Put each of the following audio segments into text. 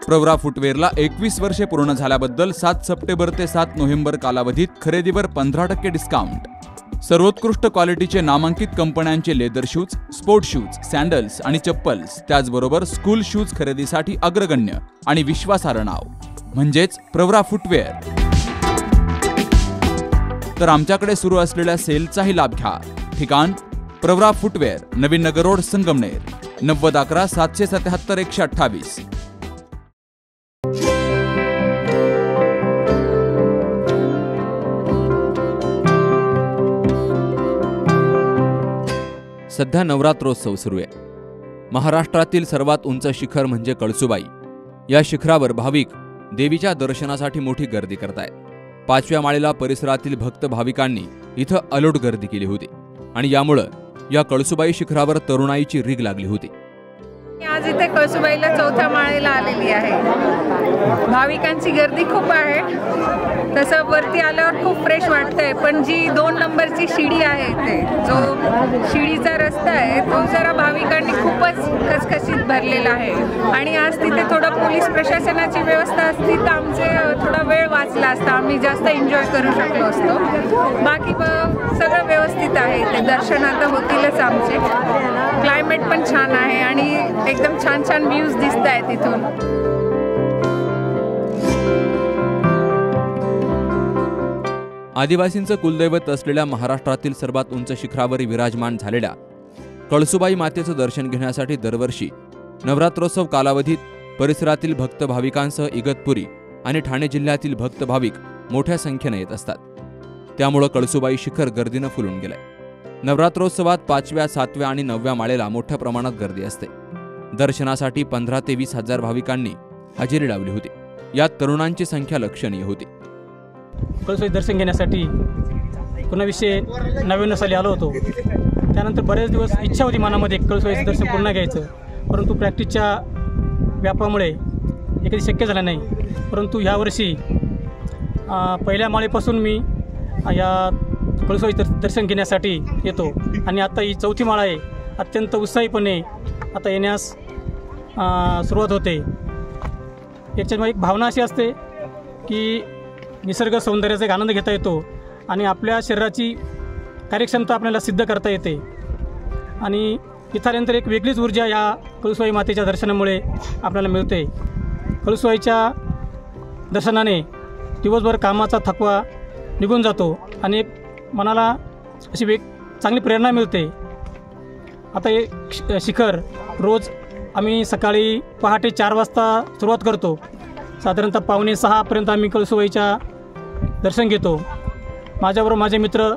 प्रवरा फुटवेअरला 21 वर्षे पूर्ण झाल्याबद्दल 7 सप्टेंबर ते 7 नोव्हेंबर कालावधीत खरेदीवर 15% डिस्काउंट। सर्वोत्कृष्ट क्वालिटीचे नामांकित कंपन्यांचे leather shoes, sport shoes, sandals आणि चप्पल्स, त्याचबरोबर स्कूल शूज खरेदीसाठी अग्रगण्य आणि विश्वासार्ह नाव म्हणजेच प्रवरा फुटवेअर। तर आमच्याकडे सुरू असलेल्या सेलचाही लाभ घ्या। ठिकाण प्रवरा फुटवेअर, नवीन नगर रोड, संगमनेर, 9011 777 128। सध्या नवरात्रोत्सव सुरू आहे। महाराष्ट्रातील सर्वात उंच शिखर म्हणजे कळसुबाई। या शिखरावर भाविक देवीच्या दर्शनासाठी मोठी गर्दी करतायत। 5व्या माळेला परिसरातील भक्त भाविकांनी इथं अलोट गर्दी केली होती आणि यामुळे या कळसुबाई शिखरावर तरुणाईची रीग लागली होती। आज इथे कळसुबाईला 4थ्या माळेला आलेली आहे। भाविकांची गर्दी खूप आहे। तसं वरती आल्यावर खूप फ्रेश वाटतंय, पण जी 2 नंबरची शिडी आहे इथे, जो शिडीचा रस्ता आहे तो जरा भाविकांनी खूपच खचखचीत भरलेला आहे आणि आज तिथे थोडं पोलीस प्रशासनाची व्यवस्था असती तर आमचे थोडा वेळ वाचला असता, आम्ही जास्त एन्जॉय करू शकलो असतो। बाकी सगळं व्यवस्थित आहे इथे, दर्शन आता होतीलच आमचे। क्लायमेट पण छान आहे आणि एकदम छान छान व्ह्यूज दिसत आहेत इथून। आदिवासींचं कुलदैवत असलेल्या महाराष्ट्रातील सर्वात उंच शिखरावर विराजमान झालेल्या कळसुबाई मातेचं दर्शन घेण्यासाठी दरवर्षी नवरात्रोत्सव कालावधीत परिसरातील भक्त भाविकांसह इगतपुरी आणि ठाणे जिल्ह्यातील भक्त भाविक मोठ्या संख्येने येत असतात। त्यामुळे कळसुबाई शिखर गर्दीनं फुलून गेलंय। नवरात्रोत्सवात 5व्या, 7व्या आणि 9व्या माळेला मोठ्या प्रमाणात गर्दी असते। दर्शनासाठी 15 ते 20 हजार भाविकांनी हजेरी लावली होती। यात तरुणांची संख्या लक्षणीय होती। कळसुबाई दर्शन घेण्यासाठी पुन्हा 1999 साली आलो होतो। त्यानंतर बरेच दिवस इच्छा होती मनामध्ये कळसुबाईचं दर्शन पुन्हा घ्यायचं, परंतु प्रॅक्टिसच्या व्यापामुळे हे कधी शक्य झालं नाही। परंतु यावर्षी पहिल्या माळेपासून मी या कळसुबाईचं दर्शन घेण्यासाठी येतो आणि आता ही 4थी माळ आहे। अत्यंत उत्साहीपणे आता येण्यास सुरुवात होते। याच्यामध्ये एक भावना अशी असते की निसर्ग सौंदर्याचा एक आनंद घेता येतो आणि आपल्या शरीराची कार्यक्षमता आपल्याला सिद्ध करता येते आणि इथं आल्यानंतर एक वेगळीच ऊर्जा या कळसुबाई मातेच्या दर्शनामुळे आपल्याला मिळते। कळसुबाईच्या दर्शनाने दिवसभर कामाचा थकवा निघून जातो आणि एक मनाला अशी चांगली प्रेरणा मिळते। आता हे शिखर रोज आम्ही सकाळी पहाटे 4 वाजता सुरुवात करतो। साधारणतः 5:45 पर्यंत आम्ही कळसुबाईच्या दर्शन घेतो। माझ्याबरोबर माझे मित्र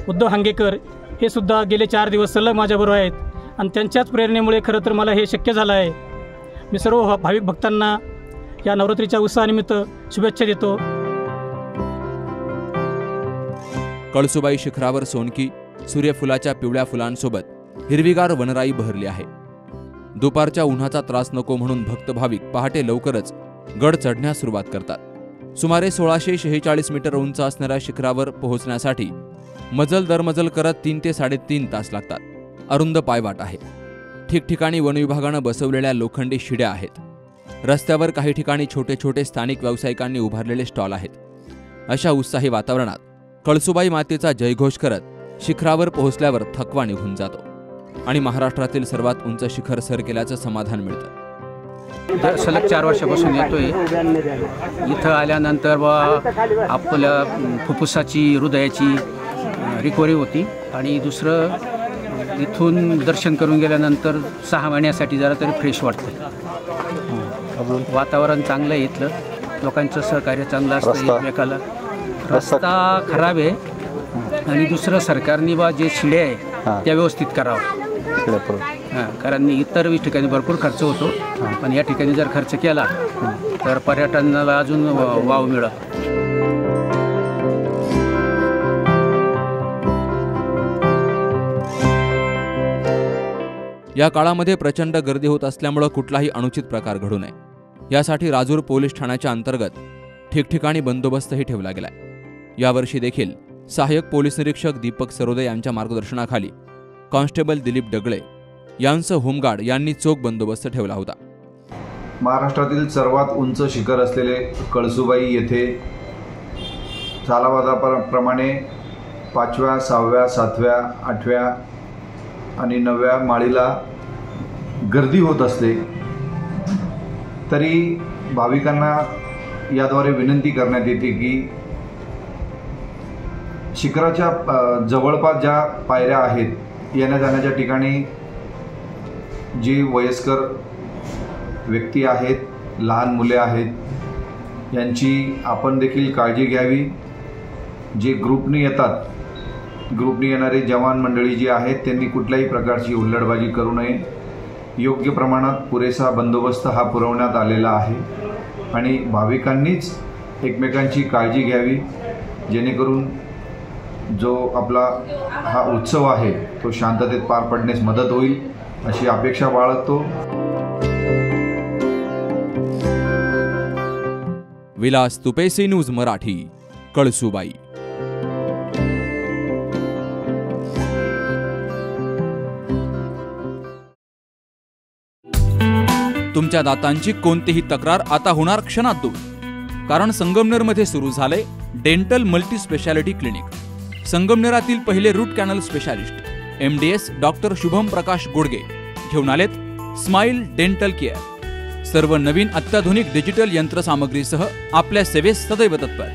उद्धव हांगेकर हे सुद्धा गेले 4 दिवस सलग माझ्याबरोबर आहेत आणि त्यांच्याच प्रेरणेमुळे खरं तर मला हे शक्य झालं आहे। मी सर्व भाविक भक्तांना या नवरात्रीच्या उत्सवानिमित्त शुभेच्छा देतो। कळसुबाई शिखरावर सोनकी, सूर्यफुलाच्या पिवळ्या फुलांसोबत हिरवीगार वनराई बहरली आहे। दुपारच्या उन्हाचा त्रास नको म्हणून भक्त भाविक पहाटे लवकरच गड चढण्यास सुरुवात करतात। सुमारे 1646 मीटर उंच असणाऱ्या शिखरावर पोहोचण्यासाठी मजल दरमजल करत 3 ते 3.5 तास लागतात। अरुंद पायवाट आहे। ठिकठिकाणी वनविभागानं बसवलेल्या लोखंडी शिड्या आहेत। रस्त्यावर काही ठिकाणी छोटे छोटे स्थानिक व्यावसायिकांनी उभारलेले स्टॉल आहेत। अशा उत्साही वातावरणात कळसुबाई मातेचा जयघोष करत शिखरावर पोहोचल्यावर थकवा निघून जातो आणि महाराष्ट्रातील सर्वात उंच शिखर सर केल्याचं समाधान मिळतं। सलग 4 वर्षापासून येतोय। इथं आल्यानंतर आपल्या फुफ्फुसाची, हृदयाची रिकव्हरी होती आणि दुसरं इथून दर्शन करून गेल्यानंतर 6 महिन्यासाठी जरा तरी फ्रेश वाटतं। वातावरण चांगलं आहे इथलं, लोकांचं सहकार्य चांगलं असतं एकमेकाला। रस्ता खराब आहे आणि दुसरं सरकारने जे शिड्या आहे त्या व्यवस्थित करावं। कारण इतर ठिकाणी भरपूर खर्च होतो, पण या ठिकाणी जर खर्च केला तर पर्यटनाला अजून वाव मिळेल। या काळामध्ये प्रचंड गर्दी होत असल्यामुळे कुठलाही अनुचित प्रकार घडू नये यासाठी राजूर पोलीस ठाण्याच्या अंतर्गत ठिकठिकाणी बंदोबस्तही ठेवला गेलाय। यावर्षी देखील सहाय्यक पोलीस निरीक्षक दीपक सरोदे यांच्या मार्गदर्शनाखाली कॉन्स्टेबल दिलीप डगळे यांसह होमगार्ड यांनी चोख बंदोबस्त ठेवला होता। महाराष्ट्रातील सर्वात उंच शिखर असलेले कळसुबाई येथे सालाबादाप्रमाणे 5व्या, 6व्या, 7व्या, 8व्या आणि 9व्या माळीला गर्दी होत असते, तरी भाविकांना याद्वारे विनंती करण्यात येते की शिखराच्या जवळपास ज्या पायऱ्या आहेत, येण्या जाण्याच्या ठिकाणी जी वयस्कर व्यक्ती आहेत, लहान मुले आहेत, यांची आपण देखील काळजी घ्यावी. जे ग्रुपने येतात, ग्रुपने येणारे जवान मंडळी जी आहेत, त्यांनी कुठल्याही प्रकारची हुल्लडबाजी करू नये. योग्य प्रमाणात पुरेसा बंदोबस्त हा पुरवण्यात आलेला आहे आणि भाविकांनीच एकमेकांची काळजी घ्यावी, जेणेकरून जो आपला हा उत्सव आहे तो शांततेत पार पडण्यास मदत होईल अशी अपेक्षा बाळगतो. विलास तुपेसी, न्यूज मराठी, कळसुबाई. तुमच्या दातांची कोणतीही तक्रार आता होणार क्षणात दूर, कारण संगमनेरमध्ये सुरू झाले डेंटल मल्टी स्पेशालिटी क्लिनिक. संगमनेरातील पहिले root canal specialist MDS doctor Shubham Prakash Godge घेऊन आलेत स्माइल डेंटल केअर. सर्व नवीन अत्याधुनिक डिजिटल यंत्रसामग्रीसह आपल्या सेवेस सदैव तत्पर.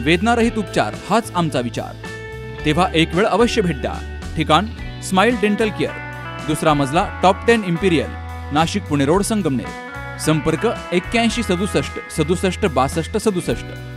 वेदनारहित उपचार हाच आमचा विचार. तेव्हा एक वेळ अवश्य भेट द्या. ठिकाण स्माइल डेंटल केअर, 2रा मजला, top 10 Imperial, Nashik Pune road, Sangamner. संपर्क 81 67 67 62 67.